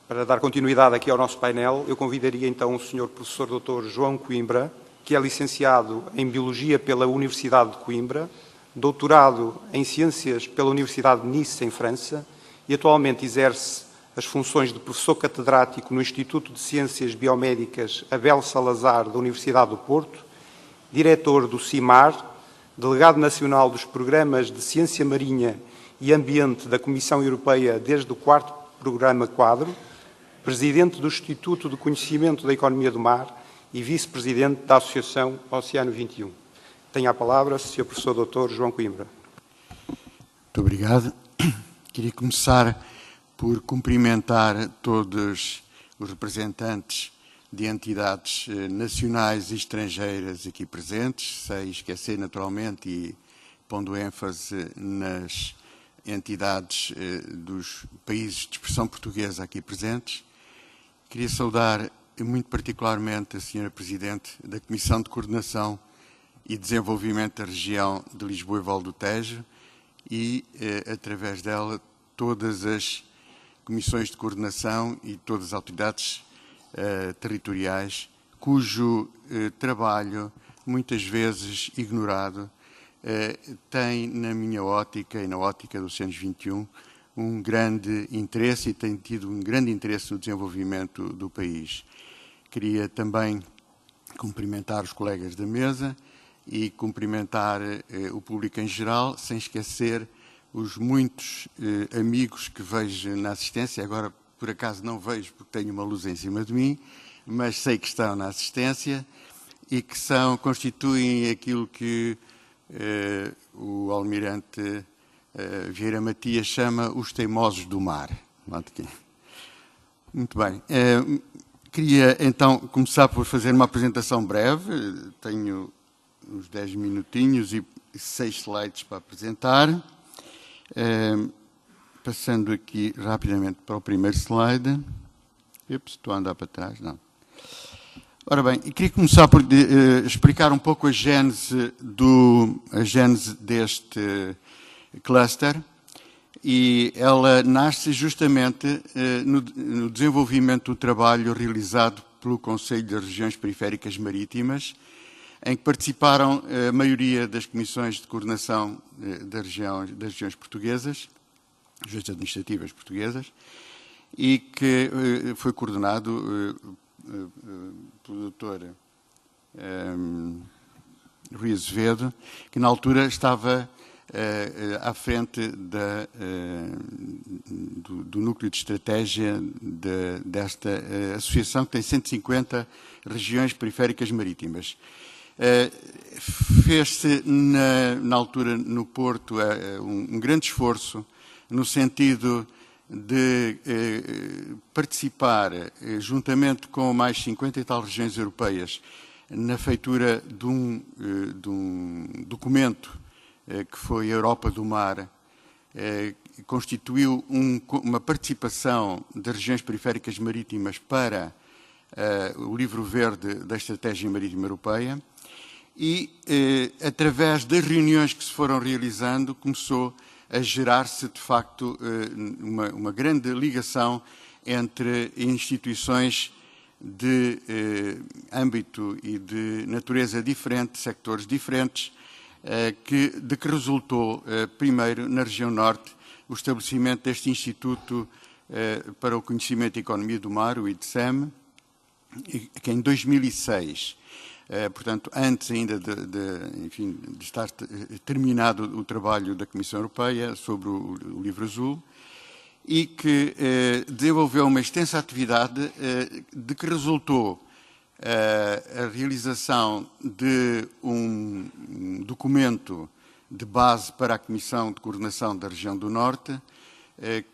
Para dar continuidade aqui ao nosso painel, eu convidaria então o Sr. Professor Dr. João Coimbra, que é licenciado em Biologia pela Universidade de Coimbra, doutorado em Ciências pela Universidade de Nice, em França, e atualmente exerce as funções de professor catedrático no Instituto de Ciências Biomédicas Abel Salazar da Universidade do Porto, diretor do CIMAR, delegado nacional dos Programas de Ciência Marinha e Ambiente da Comissão Europeia desde o 4º Programa Quadro, presidente do Instituto de Conhecimento da Economia do Mar e vice-presidente da Associação Oceano 21. Tenho a palavra, Sr. Professor Dr. João Coimbra. Muito obrigado. Queria começar por cumprimentar todos os representantes de entidades nacionais e estrangeiras aqui presentes, sem esquecer naturalmente e pondo ênfase nas entidades dos países de expressão portuguesa aqui presentes. Queria saudar muito particularmente a Sra. Presidente da Comissão de Coordenação e Desenvolvimento da Região de Lisboa e Val do Tejo e, através dela, todas as comissões de coordenação e todas as autoridades territoriais, cujo trabalho, muitas vezes ignorado, tem, na minha ótica e na ótica do Oceanos 21, um grande interesse e tem tido um grande interesse no desenvolvimento do país. Queria também cumprimentar os colegas da mesa e cumprimentar o público em geral, sem esquecer os muitos amigos que vejo na assistência. Agora, por acaso, não vejo porque tenho uma luz em cima de mim, mas sei que estão na assistência e que constituem aquilo que o almirante Vieira Matias chama os teimosos do mar. Muito bem. Queria, então, começar por fazer uma apresentação breve. Tenho uns 10 minutinhos e 6 slides para apresentar. Passando aqui rapidamente para o primeiro slide. Estou a andar para trás, não. Ora bem, queria começar por explicar um pouco a gênese deste cluster, e ela nasce justamente no desenvolvimento do trabalho realizado pelo Conselho das Regiões Periféricas Marítimas, em que participaram a maioria das comissões de coordenação das regiões portuguesas, regiões administrativas portuguesas, e que foi coordenado pelo Dr. Rui Azevedo, que na altura estava à frente do núcleo de estratégia desta associação, que tem 150 regiões periféricas marítimas. Fez-se, na altura, no Porto, um grande esforço no sentido de participar, juntamente com mais 50 e tal regiões europeias, na feitura de um documento que foi a Europa do Mar, constituiu uma participação das regiões periféricas marítimas para o livro verde da Estratégia Marítima Europeia e, através das reuniões que se foram realizando, começou a gerar-se, de facto, uma grande ligação entre instituições de âmbito e de natureza diferente, sectores diferentes, de que resultou, primeiro, na região norte, o estabelecimento deste Instituto para o Conhecimento e Economia do Mar, o IDCEM, que em 2006, portanto, antes ainda enfim, de estar terminado o trabalho da Comissão Europeia sobre o Livro Azul, e que desenvolveu uma extensa atividade de que resultou a realização de um documento de base para a Comissão de Coordenação da Região do Norte,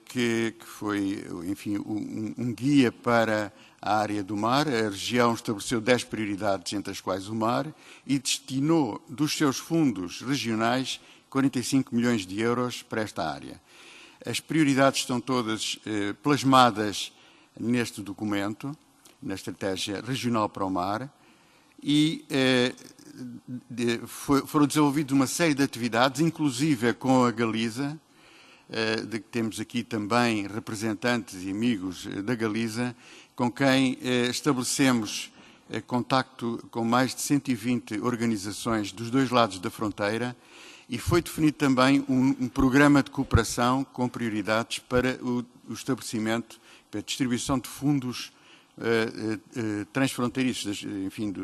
que foi, enfim, um guia para a área do mar. A região estabeleceu 10 prioridades, entre as quais o mar, e destinou dos seus fundos regionais 45 milhões de euros para esta área. As prioridades estão todas plasmadas neste documento, na Estratégia Regional para o Mar, e foram desenvolvidas uma série de atividades, inclusive com a Galiza, de que temos aqui também representantes e amigos da Galiza, com quem estabelecemos contacto com mais de 120 organizações dos dois lados da fronteira, e foi definido também um programa de cooperação com prioridades para o estabelecimento, para a distribuição de fundos transfronteiriços, enfim,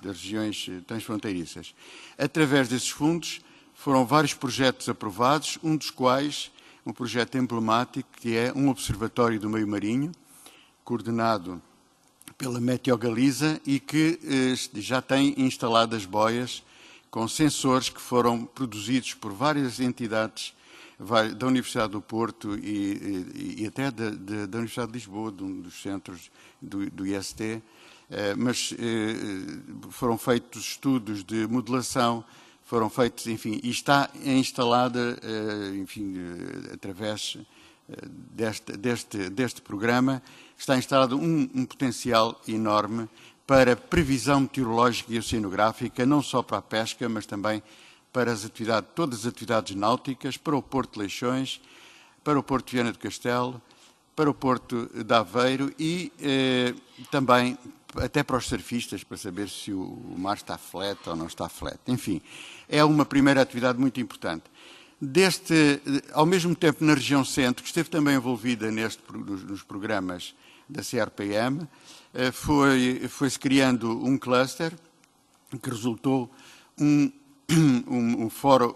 das regiões transfronteiriças. Através desses fundos foram vários projetos aprovados, um dos quais, um projeto emblemático, que é um observatório do meio marinho, coordenado pela Meteo Galiza e que já tem instaladas boias com sensores que foram produzidos por várias entidades da Universidade do Porto e até da Universidade de Lisboa, de um dos centros do IST, mas foram feitos estudos de modelação, foram feitos, enfim, e está instalada, enfim, através deste programa, está instalado um potencial enorme para previsão meteorológica e oceanográfica, não só para a pesca, mas também para todas as atividades náuticas, para o Porto de Leixões, para o Porto de Viana do Castelo, para o Porto de Aveiro e também até para os surfistas, para saber se o mar está flat ou não está flat. Enfim, é uma primeira atividade muito importante. Ao mesmo tempo, na região centro, que esteve também envolvida nos programas da CRPM, foi-se criando um cluster que resultou um fórum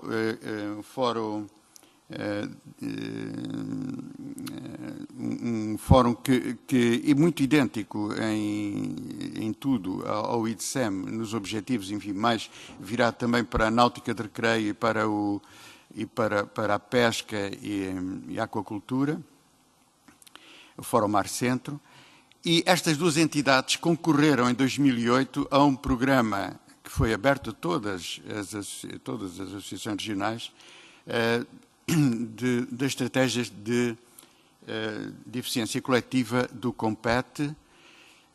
que é muito idêntico em tudo ao IDSEM, nos objetivos, enfim, mais virado também para a náutica de recreio e para a pesca e a aquacultura, o Fórum Mar Centro. E estas duas entidades concorreram em 2008 a um programa que foi aberto a todas as associações regionais de estratégias de eficiência coletiva do COMPET,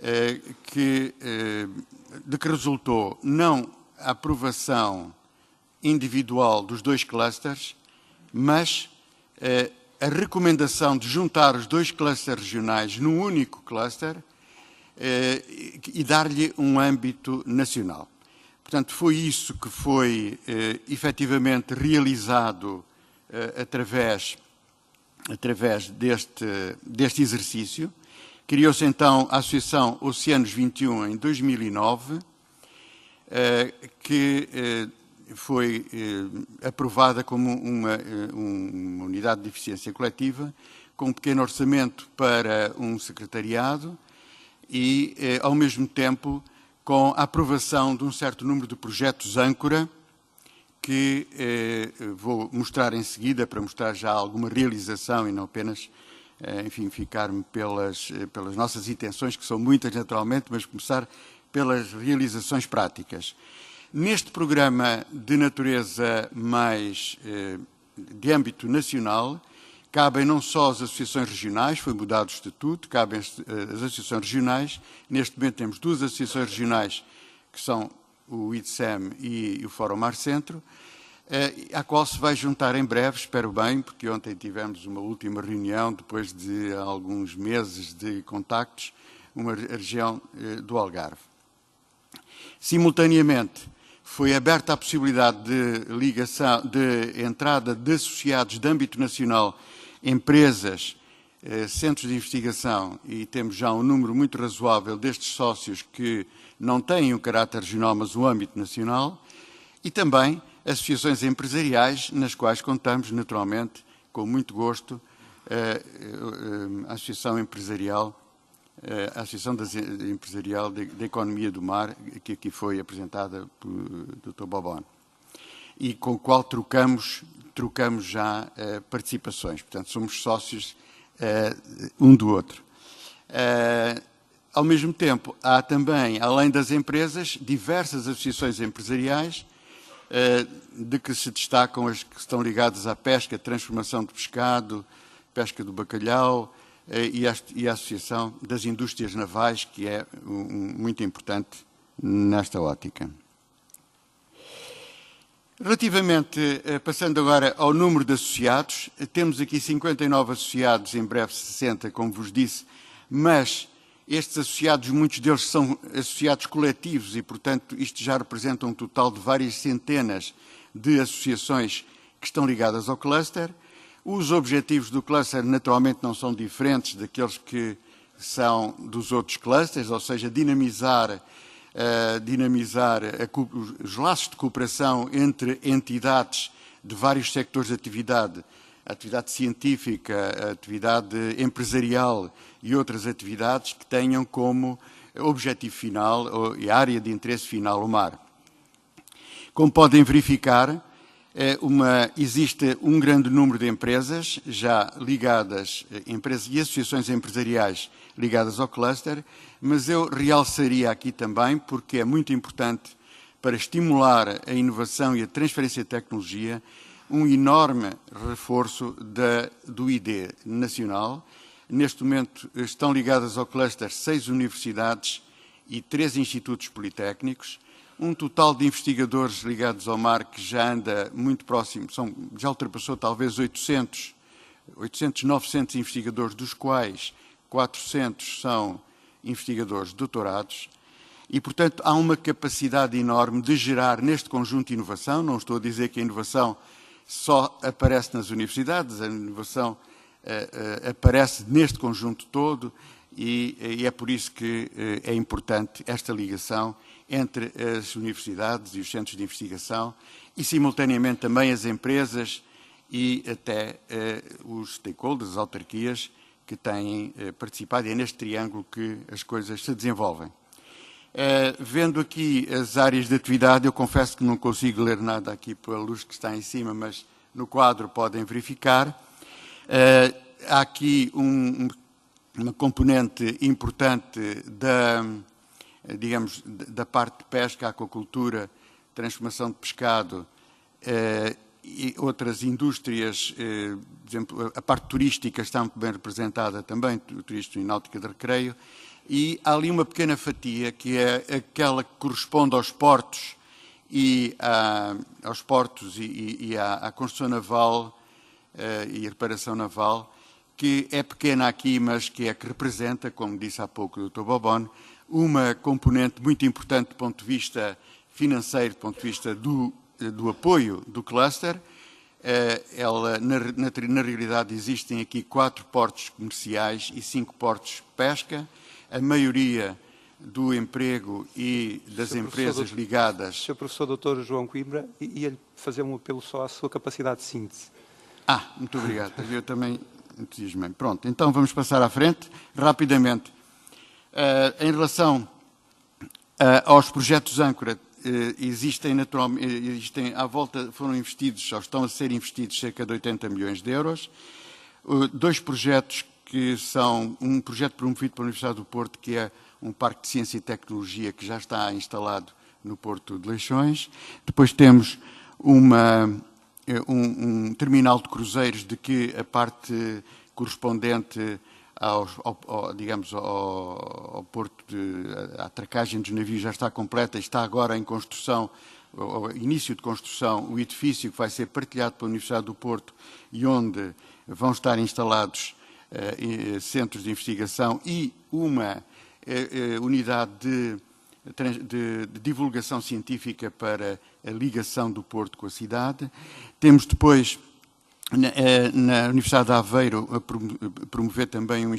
de que resultou não a aprovação individual dos dois clusters, mas a recomendação de juntar os dois clusters regionais num único cluster e dar-lhe um âmbito nacional. Portanto, foi isso que foi efetivamente realizado através deste exercício. Criou-se então a Associação Oceanos 21 em 2009, que foi aprovada como uma unidade de eficiência coletiva, com um pequeno orçamento para um secretariado e, ao mesmo tempo, com a aprovação de um certo número de projetos âncora, que vou mostrar em seguida, para mostrar já alguma realização e não apenas, enfim, ficar-me pelas nossas intenções, que são muitas naturalmente, mas começar pelas realizações práticas. Neste programa de natureza mais de âmbito nacional, cabem não só as associações regionais, foi mudado o estatuto, cabem as associações regionais. Neste momento temos duas associações regionais, que são o IDSEM e o Fórum Mar Centro, à qual se vai juntar em breve, espero bem, porque ontem tivemos uma última reunião, depois de alguns meses de contactos, uma região do Algarve. Simultaneamente, foi aberta a possibilidade de entrada de associados de âmbito nacional, empresas, centros de investigação, e temos já um número muito razoável destes sócios que não têm um caráter regional, mas um âmbito nacional, e também associações empresariais, nas quais contamos, naturalmente, com muito gosto, a Associação Empresarial, a Associação Empresarial da Economia do Mar, que aqui foi apresentada pelo Dr. Bobon, e com o qual trocamos já participações. Portanto, somos sócios um do outro. Ao mesmo tempo, há também, além das empresas, diversas associações empresariais, de que se destacam as que estão ligadas à pesca, transformação de pescado, pesca do bacalhau, e a Associação das Indústrias Navais, que é muito importante nesta ótica. Relativamente, passando agora ao número de associados, temos aqui 59 associados, em breve 60, como vos disse, mas estes associados, muitos deles são associados coletivos e, portanto, isto já representa um total de várias centenas de associações que estão ligadas ao cluster. Os objetivos do cluster, naturalmente, não são diferentes daqueles que são dos outros clusters, ou seja, dinamizar os laços de cooperação entre entidades de vários sectores de atividade, atividade científica, atividade empresarial e outras atividades que tenham como objetivo final e área de interesse final o mar. Como podem verificar, existe um grande número de empresas já ligadas, empresas e associações empresariais ligadas ao cluster, mas eu realçaria aqui também, porque é muito importante para estimular a inovação e a transferência de tecnologia, um enorme reforço do ID nacional. Neste momento estão ligadas ao cluster 6 universidades e 3 institutos politécnicos, um total de investigadores ligados ao mar que já anda muito próximo, já ultrapassou talvez 800, 900 investigadores, dos quais 400 são investigadores doutorados, e, portanto, há uma capacidade enorme de gerar neste conjunto de inovação. Não estou a dizer que a inovação só aparece nas universidades, a inovação aparece neste conjunto todo, e é por isso que é importante esta ligação entre as universidades e os centros de investigação e, simultaneamente, também as empresas e até os stakeholders, as autarquias, que têm participado. E é neste triângulo que as coisas se desenvolvem. Vendo aqui as áreas de atividade, eu confesso que não consigo ler nada aqui pela luz que está em cima, mas no quadro podem verificar. Há aqui uma componente importante da parte de pesca, aquacultura, transformação de pescado e outras indústrias, por exemplo, a parte turística está muito bem representada também, o turismo e náutica de recreio, e há ali uma pequena fatia que é aquela que corresponde aos portos e à construção naval e reparação naval, que é pequena aqui, mas que representa, como disse há pouco o Dr. Bobon, uma componente muito importante do ponto de vista financeiro, do ponto de vista do apoio do cluster. Na realidade, existem aqui 4 portos comerciais e 5 portos de pesca. A maioria do emprego e das empresas ligadas... Sr. Professor Dr. João Coimbra, ia-lhe fazer um apelo só à sua capacidade de síntese. Muito obrigado. Eu também entusiasmei. Pronto, então vamos passar à frente, rapidamente. Em relação aos projetos âncora, existem à volta, foram investidos, ou estão a ser investidos, cerca de 80 milhões de euros. 2 projetos que são um projeto promovido pela Universidade do Porto, que é um parque de ciência e tecnologia que já está instalado no Porto de Leixões. Depois temos um terminal de cruzeiros, de que a parte correspondente ao porto, à atracagem dos navios já está completa, está agora em construção, início de construção, o edifício que vai ser partilhado pela Universidade do Porto e onde vão estar instalados centros de investigação e uma unidade de divulgação científica para a ligação do Porto com a cidade. Temos depois, na Universidade de Aveiro, a promover também um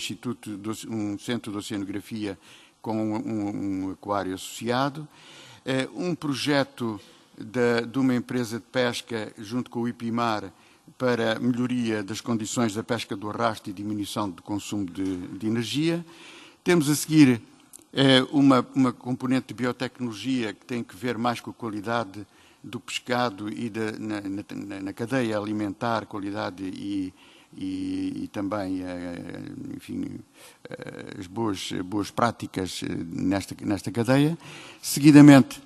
centro de oceanografia com um aquário associado. Um projeto de uma empresa de pesca, junto com o IPIMAR, para melhoria das condições da pesca do arrasto e diminuição do consumo de energia. Temos a seguir uma componente de biotecnologia que tem que ver mais com a qualidade do pescado e na cadeia alimentar, qualidade e também, enfim, as boas práticas nesta cadeia. Seguidamente,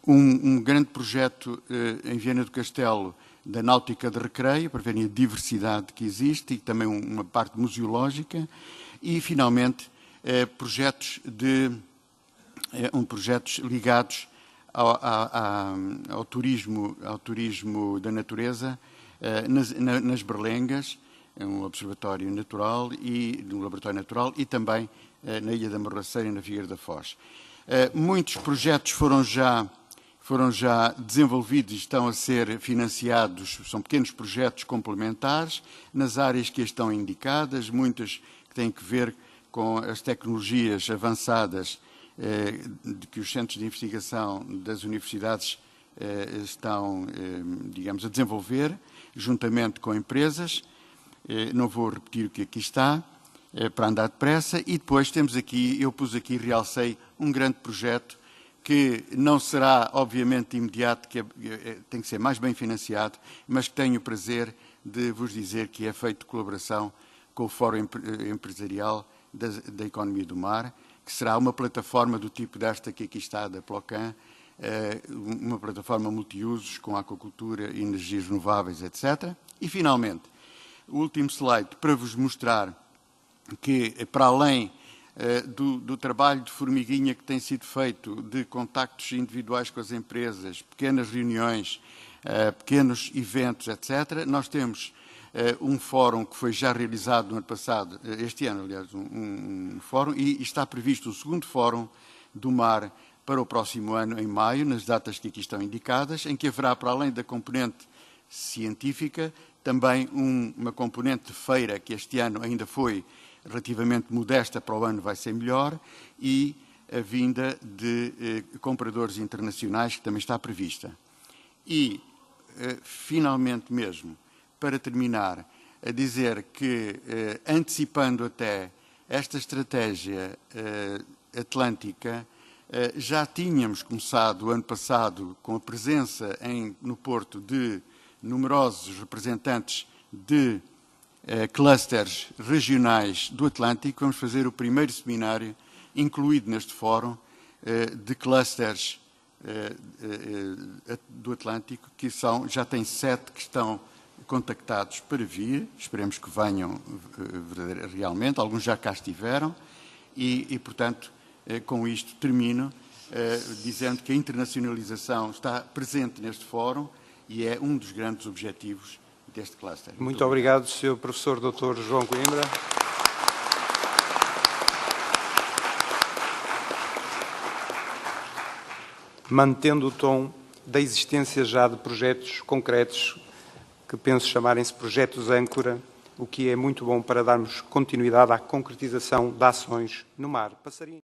um grande projeto em Viana do Castelo da náutica de recreio, para verem a diversidade que existe, e também uma parte museológica. E, finalmente, projetos ligados ao turismo da natureza nas Berlengas, um observatório natural e um laboratório natural, e também na Ilha da Morraceira e na Figueira da Foz. Muitos projetos foram já desenvolvidos e estão a ser financiados, são pequenos projetos complementares, nas áreas que estão indicadas, muitas que têm que ver com as tecnologias avançadas que os centros de investigação das universidades estão, digamos, a desenvolver, juntamente com empresas. Não vou repetir o que aqui está, para andar depressa. E depois temos aqui, eu pus aqui, realcei um grande projeto que não será, obviamente, imediato, que tem que ser mais bem financiado, mas que tenho o prazer de vos dizer que é feito de colaboração com o Fórum Empresarial da Economia do Mar, que será uma plataforma do tipo desta que aqui está, da Plocan, uma plataforma multiusos com aquacultura, energias renováveis, etc. E, finalmente, o último slide para vos mostrar que, para além do trabalho de formiguinha que tem sido feito, de contactos individuais com as empresas, pequenas reuniões, pequenos eventos, etc., nós temos um fórum que foi já realizado no ano passado, este ano, aliás, um fórum, e está previsto o segundo fórum do mar para o próximo ano, em maio, nas datas que aqui estão indicadas, em que haverá, para além da componente científica, também uma componente de feira, que este ano ainda foi relativamente modesta, para o ano vai ser melhor, e a vinda de compradores internacionais, que também está prevista. E, finalmente mesmo, para terminar, a dizer que, antecipando até esta estratégia atlântica, já tínhamos começado o ano passado com a presença no Porto de numerosos representantes de clusters regionais do Atlântico. Vamos fazer o primeiro seminário incluído neste fórum de clusters do Atlântico, que já tem 7 que estão contactados para vir. Esperemos que venham realmente, alguns já cá estiveram, e portanto, com isto termino, dizendo que a internacionalização está presente neste fórum e é um dos grandes objetivos deste cluster. Muito obrigado, Sr. Professor Dr. João Coimbra. Mantendo o tom da existência já de projetos concretos, que penso chamarem-se projetos âncora, o que é muito bom para darmos continuidade à concretização de ações no mar. Passaria